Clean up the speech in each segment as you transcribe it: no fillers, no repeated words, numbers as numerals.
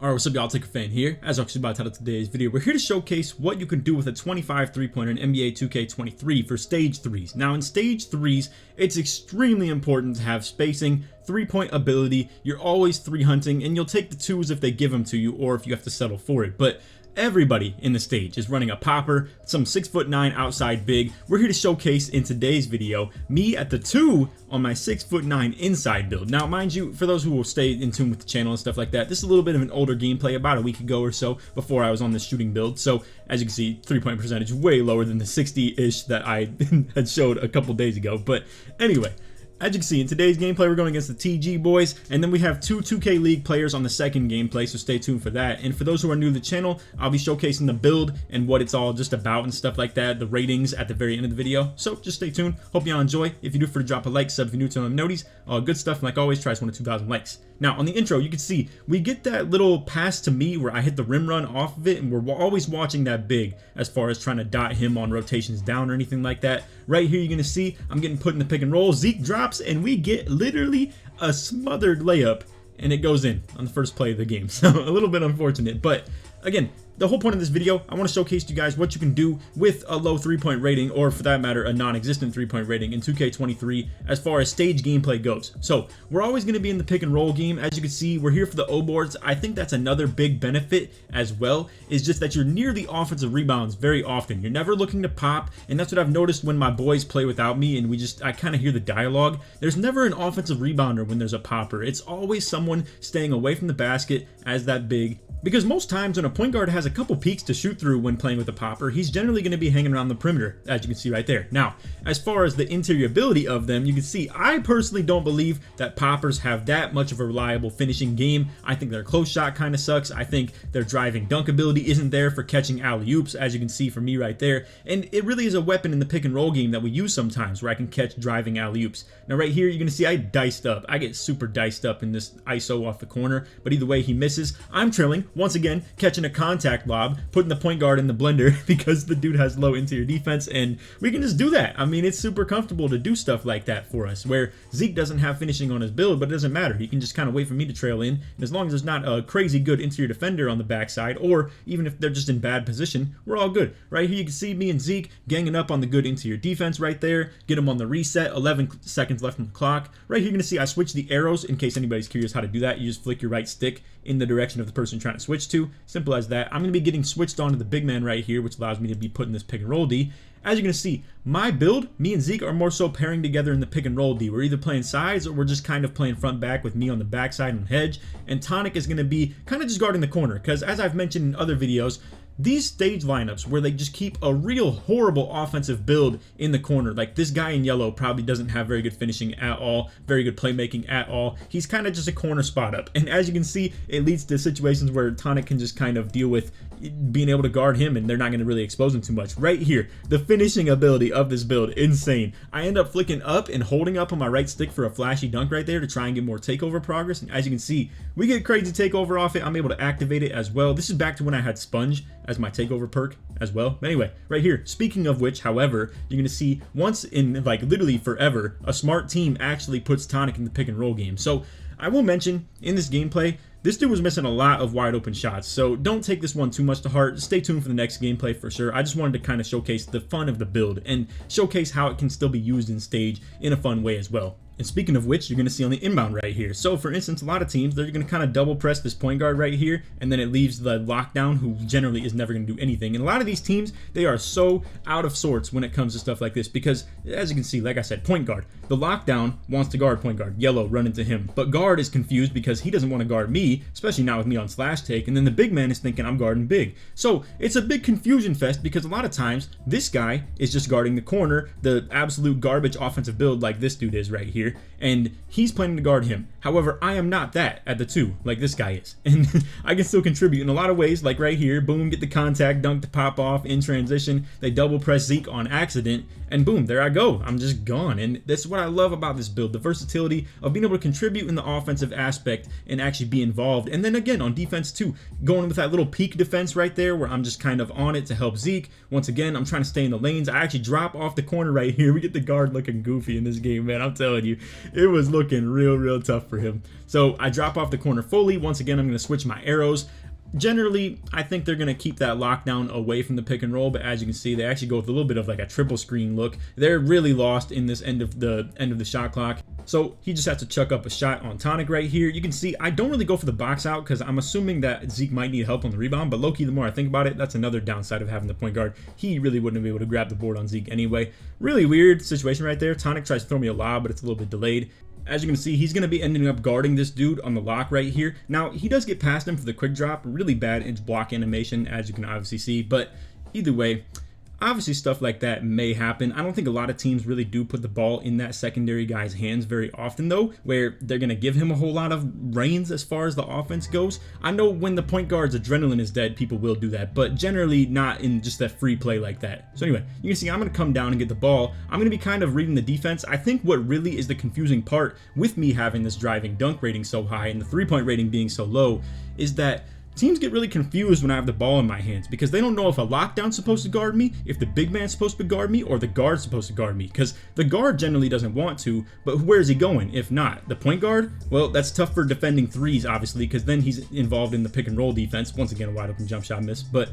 Alright, what's up y'all, LakerFan here. As actually by the title of today's video, we're here to showcase what you can do with a 25 3-pointer in NBA 2K23 for stage 3s. Now in stage 3s, it's extremely important to have spacing, 3-point ability, you're always 3-hunting, and you'll take the 2s if they give them to you or if you have to settle for it. But everybody in the stage is running a popper, some 6'9" outside big. We're here to showcase in today's video me at the 2 on my 6'9" inside build. Now mind you, for those who will stay in tune with the channel and stuff like that, this is a little bit of an older gameplay, about a week ago or so before I was on this shooting build. So as you can see, 3-point percentage way lower than the 60-ish that I had showed a couple days ago. But anyway, as you can see, in today's gameplay, we're going against the TG boys, and then we have 2 2K League players on the second gameplay, so stay tuned for that. And for those who are new to the channel, I'll be showcasing the build and what it's all just about and stuff like that, the ratings at the very end of the video. So just stay tuned. Hope y'all enjoy. If you do, for to drop a like, sub if you're new to the noties, good stuff, and like always, try us 1 to 2,000 likes. Now, on the intro, you can see we get that little pass to me where I hit the rim run off of it, and we're always watching that big as far as trying to dot him on rotations down or anything like that. Right here, you're going to see I'm getting put in the pick and roll. Zeke drops, and we get literally a smothered layup, and it goes in on the first play of the game. So a little bit unfortunate, but again, the whole point of this video, I want to showcase to you guys what you can do with a low 3-point rating, or for that matter, a non-existent 3-point rating in 2K23 as far as stage gameplay goes. So we're always going to be in the pick and roll game. As you can see, we're here for the O boards. I think that's another big benefit as well, is just that you're near the offensive rebounds very often. You're never looking to pop, and that's what I've noticed when my boys play without me and I kind of hear the dialogue. There's never an offensive rebounder when there's a popper. It's always someone staying away from the basket as that big, because most times when a point guard has a couple peaks to shoot through when playing with a popper, he's generally going to be hanging around the perimeter, as you can see right there. Now, as far as the interior ability of them, you can see I personally don't believe that poppers have that much of a reliable finishing game. I think their close shot kind of sucks. I think their driving dunk ability isn't there for catching alley-oops, as you can see for me right there. And it really is a weapon in the pick and roll game that we use sometimes, where I can catch driving alley-oops. Now right here, you're going to see I diced up. I get super diced up in this ISO off the corner, but either way, he misses. I'm trilling. Once again, catching a contact lob, putting the point guard in the blender because the dude has low interior defense, and we can just do that. I mean, it's super comfortable to do stuff like that for us, where Zeke doesn't have finishing on his build, but it doesn't matter. He can just kind of wait for me to trail in, and as long as there's not a crazy good interior defender on the backside, or even if they're just in bad position, we're all good. Right here, you can see me and Zeke ganging up on the good interior defense right there, get him on the reset, 11 seconds left on the clock. Right here, you're going to see I switch the arrows. In case anybody's curious how to do that, you just flick your right stick in the direction of the person trying to switch to. Simple as that. I'm going to be getting switched onto the big man right here, which allows me to be put in this pick and roll D. As you're going to see, my build, me and Zeke are more so pairing together in the pick and roll D. We're either playing sides or we're just kind of playing front back with me on the backside and hedge. And Tonic is going to be kind of just guarding the corner, because as I've mentioned in other videos, these stage lineups where they just keep a real horrible offensive build in the corner, like this guy in yellow probably doesn't have very good finishing at all, very good playmaking at all. He's kind of just a corner spot up, and as you can see, it leads to situations where Tonic can just kind of deal with being able to guard him, and they're not going to really expose him too much. Right here, the finishing ability of this build, insane. I end up flicking up and holding up on my right stick for a flashy dunk right there to try and get more takeover progress, and as you can see, we get crazy takeover off it. I'm able to activate it as well. This is back to when I had Sponge as my takeover perk as well. But anyway, right here, speaking of which, however, you're going to see once in like literally forever, a smart team actually puts Tonic in the pick and roll game. So I will mention in this gameplay, this dude was missing a lot of wide open shots, so don't take this one too much to heart. Stay tuned for the next gameplay for sure. I just wanted to kind of showcase the fun of the build and showcase how it can still be used in stage in a fun way as well. And speaking of which, you're going to see on the inbound right here. So for instance, a lot of teams, they're going to kind of double press this point guard right here, and then it leaves the lockdown, who generally is never going to do anything. And a lot of these teams, they are so out of sorts when it comes to stuff like this, because as you can see, like I said, point guard, the lockdown wants to guard point guard, yellow, run into him, but guard is confused because he doesn't want to guard me, especially not with me on slash take, and then the big man is thinking I'm guarding big. So it's a big confusion fest, because a lot of times this guy is just guarding the corner, the absolute garbage offensive build like this dude is right here, and he's planning to guard him. However, I am not that at the 2 like this guy is, and I can still contribute in a lot of ways, like right here, boom, get the contact dunk to pop off in transition, they double press Zeke on accident, and boom, there I go, I'm just gone. And that's what I love about this build, the versatility of being able to contribute in the offensive aspect and actually be involved involved. And then again on defense too, going with that little peak defense right there where I'm just kind of on it to help Zeke. Once again, I'm trying to stay in the lanes. I actually drop off the corner right here. We get the guard looking goofy in this game, man. I'm telling you, it was looking real tough for him. So I drop off the corner fully. Once again, I'm going to switch my arrows. Generally, I think they're going to keep that lockdown away from the pick and roll, but as you can see, they actually go with a little bit of like a triple screen look. They're really lost in this end of the shot clock. So he just has to chuck up a shot on Tonic right here. You can see I don't really go for the box out because I'm assuming that Zeke might need help on the rebound, but low-key, the more I think about it, that's another downside of having the point guard. He really wouldn't be able to grab the board on Zeke anyway. Really weird situation right there. Tonic tries to throw me a lob, but it's a little bit delayed. As you can see, he's going to be ending up guarding this dude on the lock right here. Now, he does get past him for the quick drop. Really bad edge block animation, as you can obviously see. But either way, obviously stuff like that may happen. I don't think a lot of teams really do put the ball in that secondary guy's hands very often, though, where they're going to give him a whole lot of reins as far as the offense goes. I know when the point guard's adrenaline is dead, people will do that, but generally not in just that free play like that. So anyway, you can see I'm going to come down and get the ball. I'm going to be kind of reading the defense. I think what really is the confusing part with me having this driving dunk rating so high and the three-point rating being so low is that teams get really confused when I have the ball in my hands because they don't know if a lockdown's supposed to guard me, if the big man's supposed to guard me, or the guard's supposed to guard me. Because the guard generally doesn't want to, but where's he going? If not, the point guard? Well, that's tough for defending threes, obviously, because then he's involved in the pick and roll defense. Once again, a wide open jump shot miss, but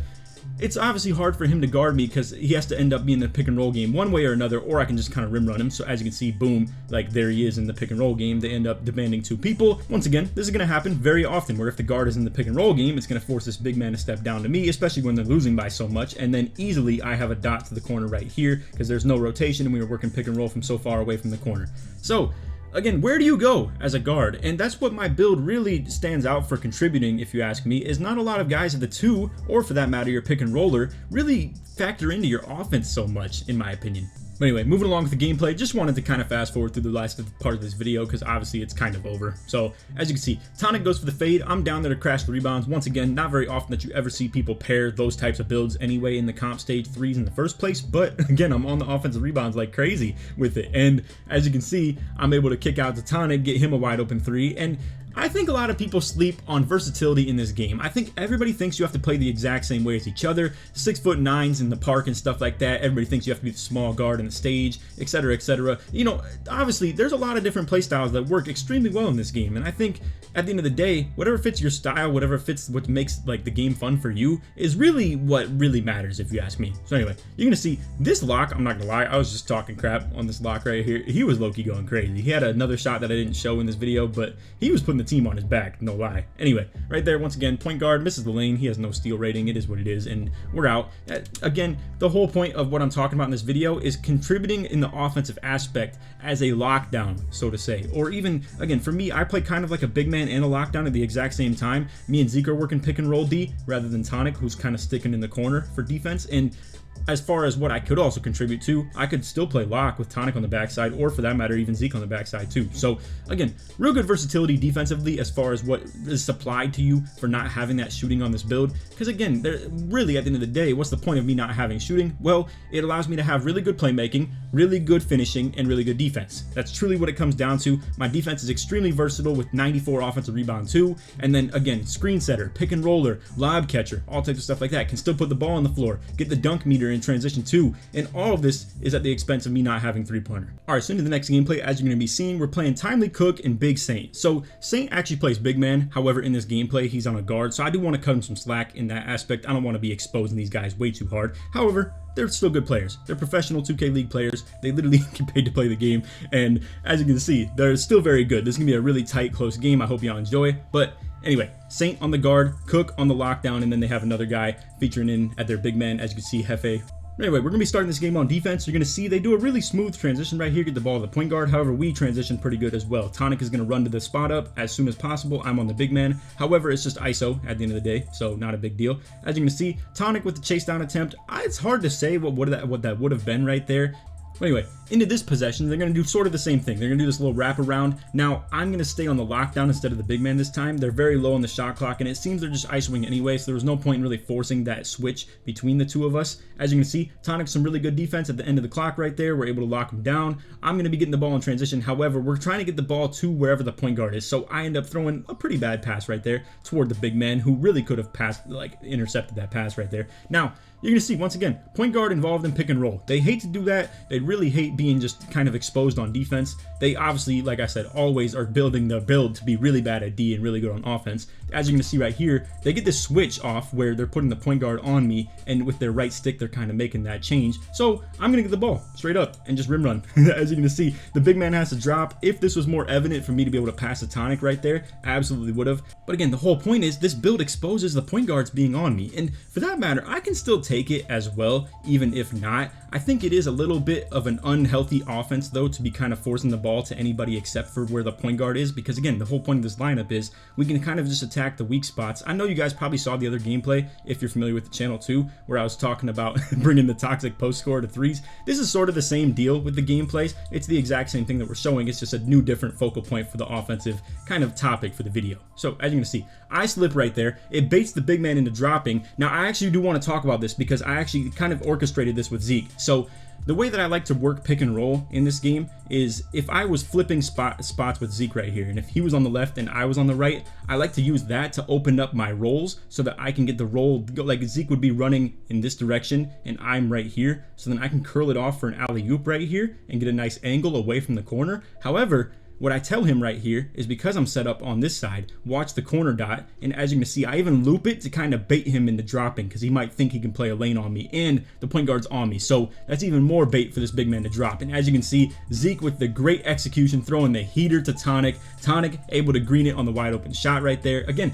it's obviously hard for him to guard me because he has to end up being the pick and roll game one way or another, or I can just kind of rim run him. So as you can see, boom, like there he is in the pick and roll game. They end up demanding two people. Once again, this is going to happen very often where if the guard is in the pick and roll game, it's going to force this big man to step down to me, especially when they're losing by so much. And then easily I have a dot to the corner right here because there's no rotation and we were working pick and roll from so far away from the corner. So again, where do you go as a guard? And that's what my build really stands out for contributing, if you ask me, is not a lot of guys at the two, or for that matter, your pick and roller, really factor into your offense so much, in my opinion. But anyway, moving along with the gameplay, just wanted to kind of fast forward through the last part of this video because obviously it's kind of over. So as you can see, Tonic goes for the fade. I'm down there to crash the rebounds. Once again, not very often that you ever see people pair those types of builds anyway in the comp stage threes in the first place. But again, I'm on the offensive rebounds like crazy with it. And as you can see, I'm able to kick out to Tonic, get him a wide open three. And I think a lot of people sleep on versatility in this game. I think everybody thinks you have to play the exact same way as each other. 6'9" in the park and stuff like that. Everybody thinks you have to be the small guard in the stage, etc., etc. You know, obviously, there's a lot of different play styles that work extremely well in this game. And I think at the end of the day, whatever fits your style, whatever fits what makes like the game fun for you is really what really matters, if you ask me. So anyway, you're going to see this lock. I'm not going to lie. I was just talking crap on this lock right here. He was low-key going crazy. He had another shot that I didn't show in this video, but he was putting the team on his back, no lie. Anyway, right there, once again, point guard misses the lane. He has no steal rating. It is what it is, and we're out. Again, the whole point of what I'm talking about in this video is contributing in the offensive aspect as a lockdown, so to say. Or even, again, for me, I play kind of like a big man and a lockdown at the exact same time. Me and Zeke are working pick and roll D rather than Tonic, who's kind of sticking in the corner for defense. And as far as what I could also contribute to, I could still play lock with Tonic on the backside, or for that matter, even Zeke on the backside too. So again, real good versatility defensively as far as what is supplied to you for not having that shooting on this build. Because again, really at the end of the day, what's the point of me not having shooting? Well, it allows me to have really good playmaking, really good finishing, and really good defense. That's truly what it comes down to. My defense is extremely versatile with 94 offensive rebound too. And then again, screen setter, pick and roller, lob catcher, all types of stuff like that. Can still put the ball on the floor, get the dunk meter in transition too, and all of this is at the expense of me not having three-pointer. Alright, so into the next gameplay, as you're going to be seeing, we're playing Timely Cook and Big Saint. So Saint actually plays big man, however in this gameplay he's on a guard, so I do want to cut him some slack in that aspect. I don't want to be exposing these guys way too hard. However, they're still good players. They're professional 2K League players. They literally get paid to play the game, and as you can see, they're still very good. This is going to be a really tight, close game. I hope y'all enjoy, but anyway, Saint on the guard, Cook on the lockdown, and then they have another guy featuring in at their big man, as you can see, Hefe. Anyway, we're going to be starting this game on defense. You're going to see they do a really smooth transition right here, get the ball to the point guard. However, we transition pretty good as well. Tonic is going to run to the spot up as soon as possible. I'm on the big man. However, it's just ISO at the end of the day, so not a big deal. As you can see, Tonic with the chase down attempt. It's hard to say what that would have been right there. But anyway, into this possession, they're going to do sort of the same thing. They're going to do this little wraparound. Now, I'm going to stay on the lockdown instead of the big man this time. They're very low on the shot clock, and it seems they're just isoing anyway, so there was no point in really forcing that switch between the two of us. As you can see, Tonic's some really good defense at the end of the clock right there. We're able to lock him down. I'm going to be getting the ball in transition. However, we're trying to get the ball to wherever the point guard is, so I end up throwing a pretty bad pass right there toward the big man, who really could have intercepted that pass right there. Now, you're going to see, once again, point guard involved in pick and roll. They hate to do that. They really hate being just kind of exposed on defense. They obviously, like I said, always are building the build to be really bad at D and really good on offense. As you're going to see right here, they get this switch off where they're putting the point guard on me, and with their right stick, they're kind of making that change. So I'm going to get the ball straight up and just rim run. As you're going to see, the big man has to drop. If this was more evident for me to be able to pass a Tonic right there, I absolutely would have. But again, the whole point is this build exposes the point guards being on me. And for that matter, I can still take it as well, even if not. I think it is a little bit of an unhealthy offense, though, to be kind of forcing the ball to anybody except for where the point guard is, because again, the whole point of this lineup is we can kind of just attack the weak spots. I know you guys probably saw the other gameplay, if you're familiar with the channel too, where I was talking about bringing the toxic post score to threes. This is sort of the same deal with the gameplays. It's the exact same thing that we're showing. It's just a new different focal point for the offensive kind of topic for the video. So as you're gonna see, I slip right there. It baits the big man into dropping. Now I actually do want to talk about this because I actually kind of orchestrated this with Zeke. So the way that I like to work pick and roll in this game is if I was flipping spots with Zeke right here, and if he was on the left and I was on the right, I like to use that to open up my rolls so that I can get the roll, like Zeke would be running in this direction and I'm right here, so then I can curl it off for an alley-oop right here and get a nice angle away from the corner. However, what I tell him right here is because I'm set up on this side, watch the corner dot, and as you can see, I even loop it to kind of bait him into dropping because he might think he can play a lane on me, and the point guard's on me, so that's even more bait for this big man to drop. And as you can see, Zeke with the great execution, throwing the heater to Tonic. Tonic able to green it on the wide open shot right there. Again,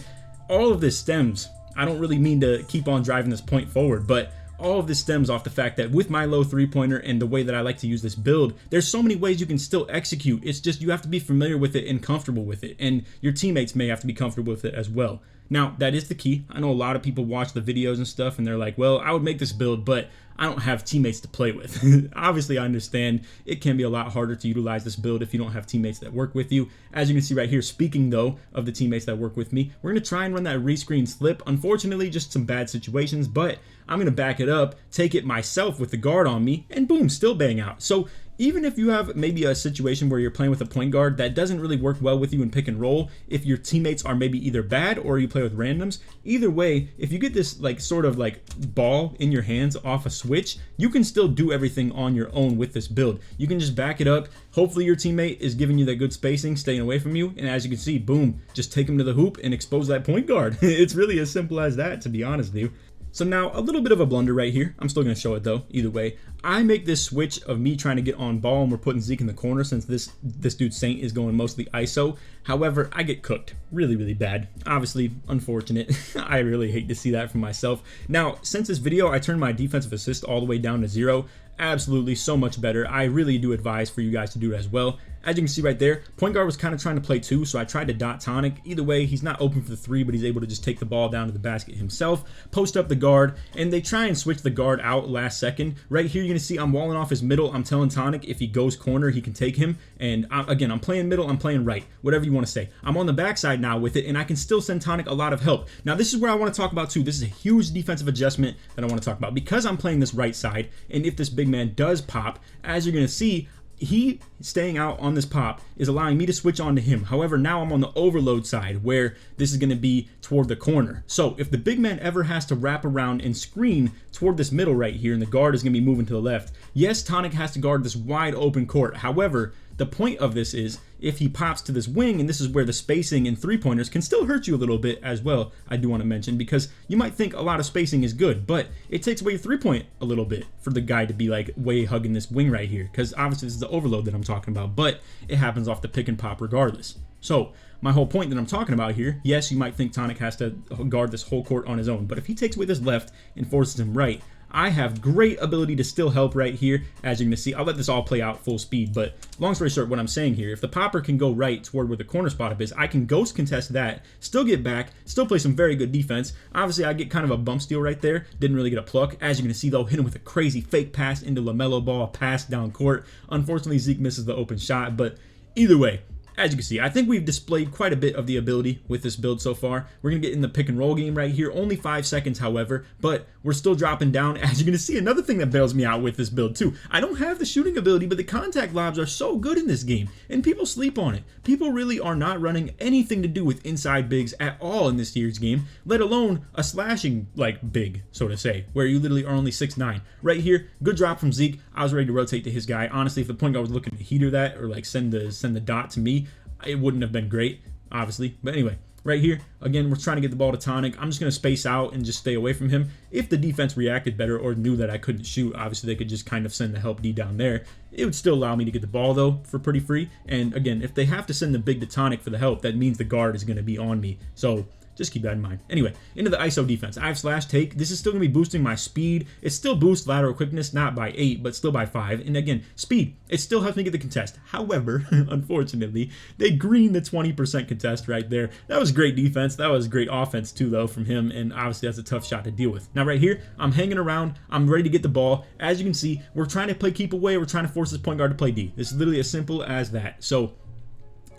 all of this stems, I don't really mean to keep on driving this point forward, but all of this stems off the fact that with my low three-pointer and the way that I like to use this build, there's so many ways you can still execute. It's just you have to be familiar with it and comfortable with it, and your teammates may have to be comfortable with it as well. Now, that is the key. I know a lot of people watch the videos and stuff and they're like, well, I would make this build, but I don't have teammates to play with. Obviously, I understand it can be a lot harder to utilize this build if you don't have teammates that work with you. As you can see right here, speaking though of the teammates that work with me, we're going to try and run that rescreen slip. Unfortunately, just some bad situations, but I'm going to back it up, take it myself with the guard on me, and boom, still bang out. So even if you have maybe a situation where you're playing with a point guard that doesn't really work well with you in pick and roll, if your teammates are maybe either bad or you play with randoms, either way, if you get this sort of ball in your hands off a switch, you can still do everything on your own with this build. You can just back it up. Hopefully your teammate is giving you that good spacing, staying away from you, and as you can see, boom, just take him to the hoop and expose that point guard. It's really as simple as that, to be honest with you. So now a little bit of a blunder right here. I'm still going to show it though. Either way, I make this switch of me trying to get on ball and we're putting Zeke in the corner since this dude Saint is going mostly ISO. However, I get cooked really, really bad. Obviously, unfortunate. I really hate to see that for myself. Now, since this video, I turned my defensive assist all the way down to 0. Absolutely so much better. I really do advise for you guys to do it as well. As you can see right there, point guard was kind of trying to play 2, so I tried to dot Tonic. Either way, he's not open for the 3, but he's able to just take the ball down to the basket himself, post up the guard, and they try and switch the guard out last second. Right here, you're going to see I'm walling off his middle. I'm telling Tonic if he goes corner, he can take him. And again, I'm playing middle, I'm playing right, whatever you want to say. I'm on the backside now with it, and I can still send Tonic a lot of help. Now, this is where I want to talk about too. This is a huge defensive adjustment that I want to talk about. Because I'm playing this right side, and if this big man does pop, as you're going to see, he staying out on this pop is allowing me to switch on to him. However, now I'm on the overload side where this is going to be toward the corner. So if the big man ever has to wrap around and screen toward this middle right here and the guard is going to be moving to the left, yes, Tonic has to guard this wide open court. However, the point of this is if he pops to this wing, and this is where the spacing and three-pointers can still hurt you a little bit as well, I do want to mention, because you might think a lot of spacing is good, but it takes away your three-point a little bit for the guy to be way hugging this wing right here, because obviously this is the overload that I'm talking about, but it happens off the pick and pop regardless. So my whole point that I'm talking about here, yes, you might think Tonic has to guard this whole court on his own, but if he takes away this left and forces him right, I have great ability to still help right here. As you can see, I'll let this all play out full speed, but long story short, what I'm saying here, if the popper can go right toward where the corner spot up is, I can ghost contest that, still get back, still play some very good defense. Obviously, I get kind of a bump steal right there. Didn't really get a pluck. As you can see, though, hit him with a crazy fake pass into LaMelo Ball, pass down court. Unfortunately, Zeke misses the open shot, but either way, as you can see, I think we've displayed quite a bit of the ability with this build so far. We're going to get in the pick and roll game right here. Only 5 seconds, however, but we're still dropping down. As you're going to see, another thing that bails me out with this build too. I don't have the shooting ability, but the contact lobs are so good in this game, and people sleep on it. People really are not running anything to do with inside bigs at all in this year's game, let alone a slashing like big, so to say, where you literally are only 6'9". Right here, good drop from Zeke. I was ready to rotate to his guy. Honestly, if the point guard was looking to heater that or like send the dot to me, it wouldn't have been great, obviously. But anyway, right here, again, we're trying to get the ball to Tonic. I'm just going to space out and just stay away from him. If the defense reacted better or knew that I couldn't shoot, obviously they could just kind of send the help D down there. It would still allow me to get the ball, though, for pretty free. And again, if they have to send the big to Tonic for the help, that means the guard is going to be on me. So just keep that in mind. Anyway, into the ISO defense. I have slash take. This is still going to be boosting my speed. It still boosts lateral quickness, not by 8, but still by 5. And again, speed. It still helps me get the contest. However, unfortunately, they green the 20% contest right there. That was great defense. That was great offense too, though, from him. And obviously, that's a tough shot to deal with. Now, right here, I'm hanging around. I'm ready to get the ball. As you can see, we're trying to play keep away. We're trying to force this point guard to play D. This is literally as simple as that. So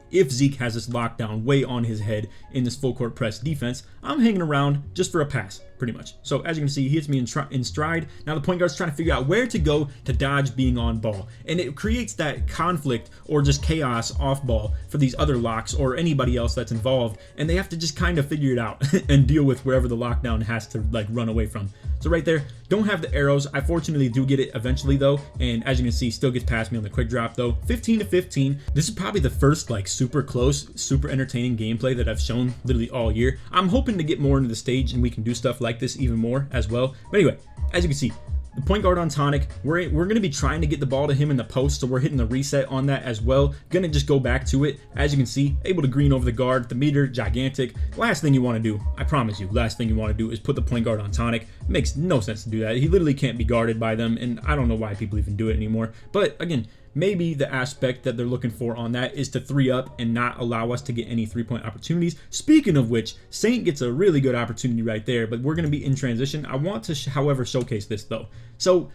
if Zeke has this lockdown way on his head in this full court press defense, I'm hanging around just for a pass, pretty much. So as you can see, he hits me in stride. Now the point guard's trying to figure out where to go to dodge being on ball. And it creates that conflict or just chaos off ball for these other locks or anybody else that's involved. And they have to just kind of figure it out and deal with wherever the lockdown has to like run away from. So right there, don't have the arrows. I fortunately do get it eventually though. And as you can see, still gets past me on the quick drop though. 15-15. This is probably the first like super close, super entertaining gameplay that I've shown literally all year. I'm hoping to get more into the stage and we can do stuff like this even more as well. But anyway, as you can see, the point guard on Tonic, we're going to be trying to get the ball to him in the post, so we're hitting the reset on that as well. Going to just go back to it. As you can see, able to green over the guard, the meter, gigantic. Last thing you want to do, I promise you, last thing you want to do is put the point guard on Tonic. Makes no sense to do that. He literally can't be guarded by them, and I don't know why people even do it anymore. But again, maybe the aspect that they're looking for on that is to 3-up and not allow us to get any 3-point opportunities. Speaking of which, Saint gets a really good opportunity right there, but we're going to be in transition. I want to, however, showcase this though. So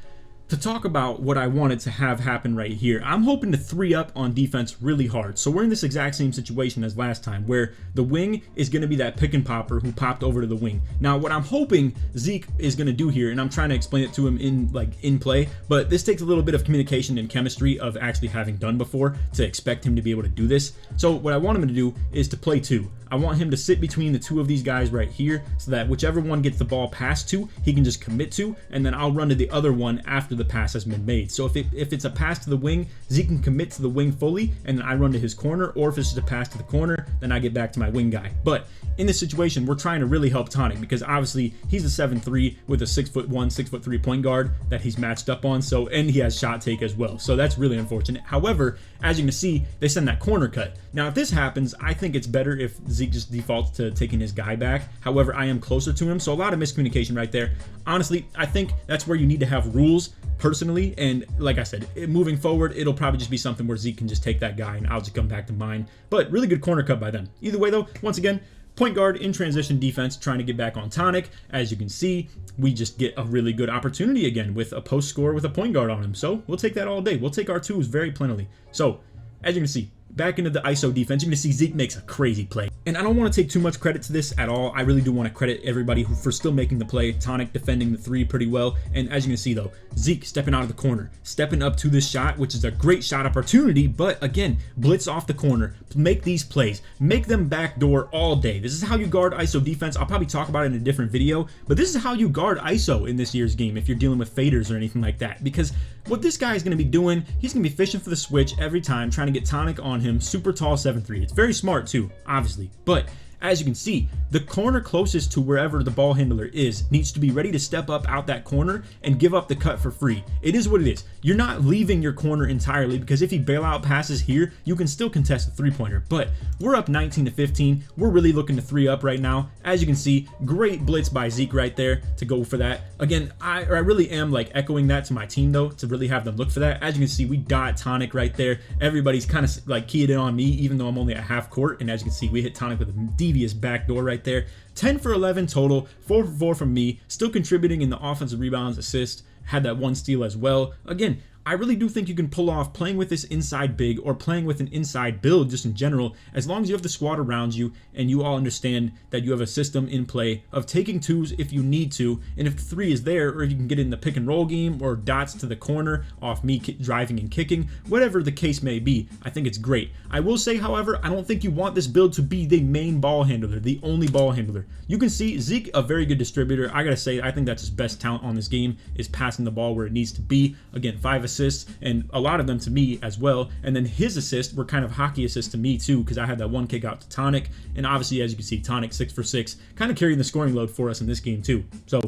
to talk about what I wanted to have happen right here, I'm hoping to 3-up on defense really hard. So we're in this exact same situation as last time where the wing is going to be that pick and popper who popped over to the wing. Now what I'm hoping Zeke is going to do here, and I'm trying to explain it to him in play, but this takes a little bit of communication and chemistry of actually having done before to expect him to be able to do this. So what I want him to do is to play 2. I want him to sit between the 2 of these guys right here so that whichever one gets the ball passed to, he can just commit to, and then I'll run to the other one after the pass has been made. So if it's a pass to the wing, Zeke can commit to the wing fully, and then I run to his corner, or if it's just a pass to the corner, then I get back to my wing guy. But in this situation, we're trying to really help Tonic because obviously he's a 7'3" with a 6'1", 6'3" point guard that he's matched up on, so, and he has shot take as well. So that's really unfortunate. However, as you can see, they send that corner cut. Now if this happens, I think it's better if Zeke just defaults to taking his guy back. However, I am closer to him, so a lot of miscommunication right there. Honestly, I think that's where you need to have rules personally, and like I said, moving forward, it'll probably just be something where Zeke can just take that guy and I'll just come back to mine. But really good corner cut by them. Either way though, once again, point guard in transition defense trying to get back on Tonic. As you can see, we just get a really good opportunity again with a post score with a point guard on him. So we'll take that all day. We'll take our 2s very plentifully. So as you can see, back into the ISO defense, you're going to see Zeke makes a crazy play. And I don't want to take too much credit to this at all. I really do want to credit everybody for still making the play. Tonic defending the 3 pretty well. And as you can see though, Zeke stepping out of the corner, stepping up to this shot, which is a great shot opportunity. But again, blitz off the corner, make these plays, make them backdoor all day. This is how you guard ISO defense. I'll probably talk about it in a different video, but this is how you guard ISO in this year's game if you're dealing with faders or anything like that. Because what this guy is going to be doing, he's going to be fishing for the switch every time, trying to get Tonic on him. Super tall 7'3". It's very smart too, obviously. But As you can see, the corner closest to wherever the ball handler is needs to be ready to step up out that corner and give up the cut for free. It is what it is. You're not leaving your corner entirely, because if he bailout passes here, you can still contest a three-pointer. But we're up 19-15. We're really looking to 3-up right now. As you can see, great blitz by Zeke right there to go for that. Again, I really am like echoing that to my team though, to really have them look for that. As you can see, we dot Tonic right there. Everybody's kind of like keyed in on me, even though I'm only at half court. And as you can see, we hit Tonic with a devious backdoor right there. 10 for 11 total, 4 for 4 from me, still contributing in the offensive rebounds, assist, had that one steal as well. Again, I really do think you can pull off playing with this inside big or playing with an inside build just in general, as long as you have the squad around you and you all understand that you have a system in play of taking twos if you need to, and if the three is there, or if you can get in the pick and roll game or dots to the corner off me driving and kicking, whatever the case may be, I think it's great. I will say, however, I don't think you want this build to be the main ball handler, the only ball handler. You can see Zeke, a very good distributor. I gotta say, I think that's his best talent on this game, is passing the ball where it needs to be. Again, 5 assists, and a lot of them to me as well. And then his assists were kind of hockey assists to me too, because I had that one kick out to Tonic. And obviously, as you can see, Tonic 6 for 6, kind of carrying the scoring load for us in this game too. So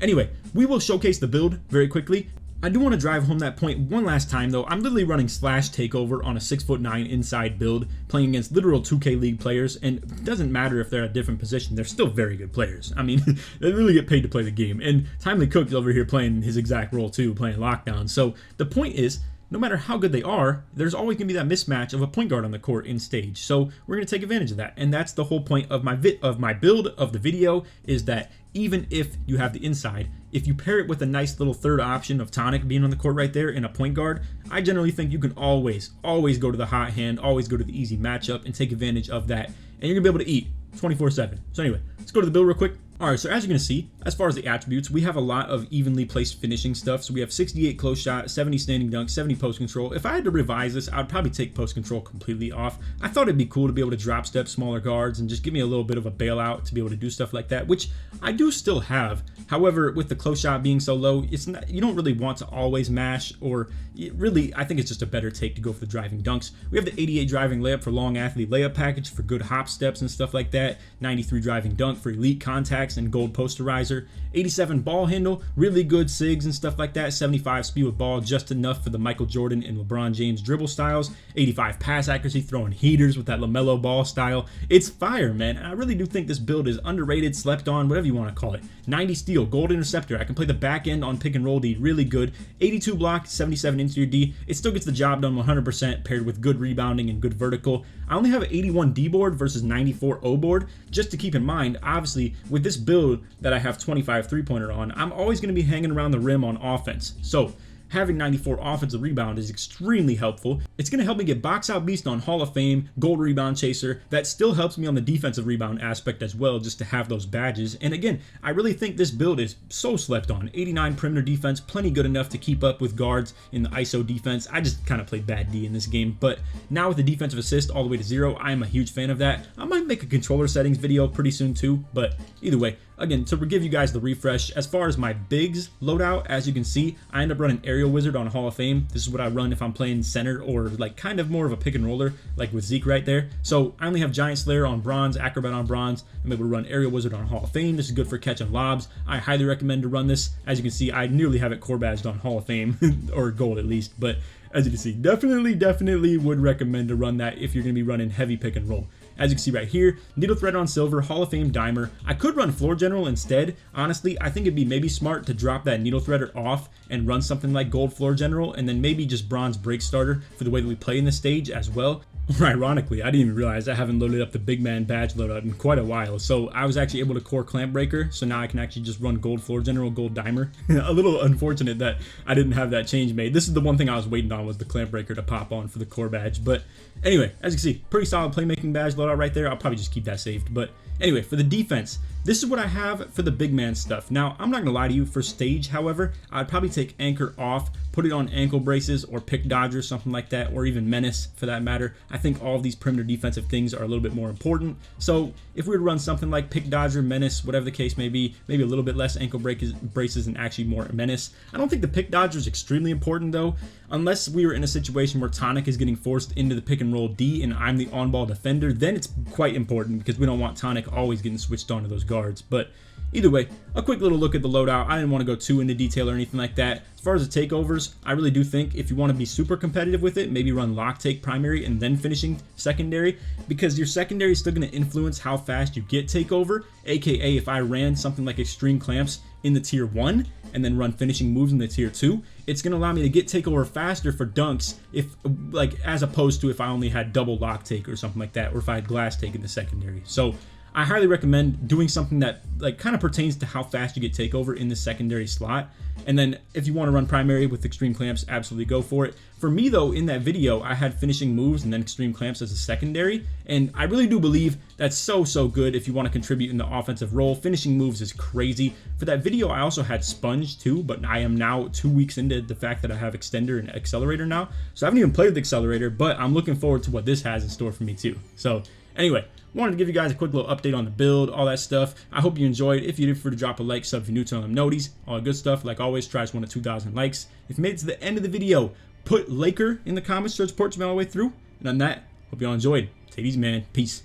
anyway, we will showcase the build very quickly. I do want to drive home that point one last time though. I'm literally running slash takeover on a 6'9" inside build, playing against literal 2K League players, and it doesn't matter if they're at a different position, they're still very good players. I mean, they really get paid to play the game. And Timely Cook's over here playing his exact role too, playing lockdown. So the point is, no matter how good they are, there's always going to be that mismatch of a point guard on the court in stage. So we're going to take advantage of that. And that's the whole point of my build of the video, is that even if you have the inside, if you pair it with a nice little third option of Tonic being on the court right there and a point guard, I generally think you can always go to the hot hand, always go to the easy matchup and take advantage of that. And you're going to be able to eat 24/7. So anyway, let's go to the build real quick. Alright, so as you're going to see, as far as the attributes, we have a lot of evenly placed finishing stuff. So we have 68 close shot, 70 standing dunk, 70 post control. If I had to revise this, I would probably take post control completely off. I thought it'd be cool to be able to drop step smaller guards and just give me a little bit of a bailout to be able to do stuff like that, which I do still have. However, with the close shot being so low, it's not, you don't really want to always mash, or really, I think it's just a better take to go for the driving dunks. We have the 88 driving layup for long athlete layup package for good hop steps and stuff like that. 93 driving dunk for elite contacts and gold posterizer. 87 ball handle, really good sigs and stuff like that. 75 speed with ball, just enough for the Michael Jordan and LeBron James dribble styles. 85 pass accuracy, throwing heaters with that LaMelo Ball style. It's fire, man. And I really do think this build is underrated, slept on, whatever you want to call it. 90 steal, gold interceptor. I can play the back end on pick and roll D, really good. 82 block, 77 interior D. It still gets the job done 100%, paired with good rebounding and good vertical. I only have an 81 D board versus 94 O board. Just to keep in mind, obviously, with this build that I have 25 three-pointer on, I'm always going to be hanging around the rim on offense. So having 94 offensive rebound is extremely helpful. It's going to help me get box out beast on Hall of Fame, gold rebound chaser. That still helps me on the defensive rebound aspect as well, just to have those badges. And again, I really think this build is so slept on. 89 perimeter defense, plenty good enough to keep up with guards in the ISO defense. I just kind of played bad D in this game, but now with the defensive assist all the way to 0, I am a huge fan of that. I might make a controller settings video pretty soon too, but either way, again, to give you guys the refresh, as far as my bigs loadout, as you can see, I end up running Aerial Wizard on Hall of Fame. This is what I run if I'm playing center or like kind of more of a pick and roller, like with Zeke right there. So I only have Giant Slayer on bronze, Acrobat on bronze. I'm able to run Aerial Wizard on Hall of Fame. This is good for catching lobs. I highly recommend to run this. As you can see, I nearly have it core badged on Hall of Fame, or gold at least. But as you can see, definitely would recommend to run that if you're going to be running heavy pick and roll. As you can see right here, Needle Thread on silver, Hall of Fame dimer. I could run Floor General instead. Honestly, I think it'd be maybe smart to drop that Needle Threader off and run something like Gold Floor General, and then maybe just Bronze Break Starter for the way that we play in this stage as well. Or ironically, I didn't even realize I haven't loaded up the big man badge loadout in quite a while, so I was actually able to core Clamp Breaker, so now I can actually just run Gold Floor General, Gold Dimer. A little unfortunate that I didn't have that change made. This is the one thing I was waiting on, was the Clamp Breaker to pop on for the core badge. But anyway, as you can see, pretty solid playmaking badge loadout right there. I'll probably just keep that saved. But anyway, for the defense, this is what I have for the big man stuff. Now, I'm not going to lie to you, for stage, however, I'd probably take Anchor off, put it on ankle braces or pick dodger, something like that, or even menace for that matter. I think all of these perimeter defensive things are a little bit more important. So if we were to run something like pick dodger, menace, whatever the case may be, maybe a little bit less ankle braces and actually more menace. I don't think the pick dodger is extremely important though, unless we were in a situation where Tonic is getting forced into the pick and roll D and I'm the on-ball defender, then it's quite important because we don't want Tonic always getting switched onto those guards. But either way, a quick little look at the loadout. I didn't want to go too into detail or anything like that. As far as the takeovers, I really do think if you want to be super competitive with it, maybe run lock take primary and then finishing secondary, because your secondary is still going to influence how fast you get takeover. AKA if I ran something like extreme clamps in the tier 1 and then run finishing moves in the tier 2, it's going to allow me to get takeover faster for dunks, if like as opposed to if I only had double lock take or something like that, or if I had glass take in the secondary. So I highly recommend doing something that like kind of pertains to how fast you get takeover in the secondary slot. And then if you want to run primary with extreme clamps, absolutely go for it. For me though, in that video, I had finishing moves and then extreme clamps as a secondary. And I really do believe that's so good if you want to contribute in the offensive role. Finishing moves is crazy. For that video, I also had sponge too, but I am now 2 weeks into the fact that I have extender and accelerator now. So I haven't even played with accelerator, but I'm looking forward to what this has in store for me too. So anyway, wanted to give you guys a quick little update on the build, all that stuff. I hope you enjoyed. If you did, feel free to drop a like, sub if you're new to them noties, all that good stuff. Like always, try to 1 to 2,000 likes. If you made it to the end of the video, put Laker in the comments to support me all the way through. And on that, hope you all enjoyed. Take it easy, man. Peace.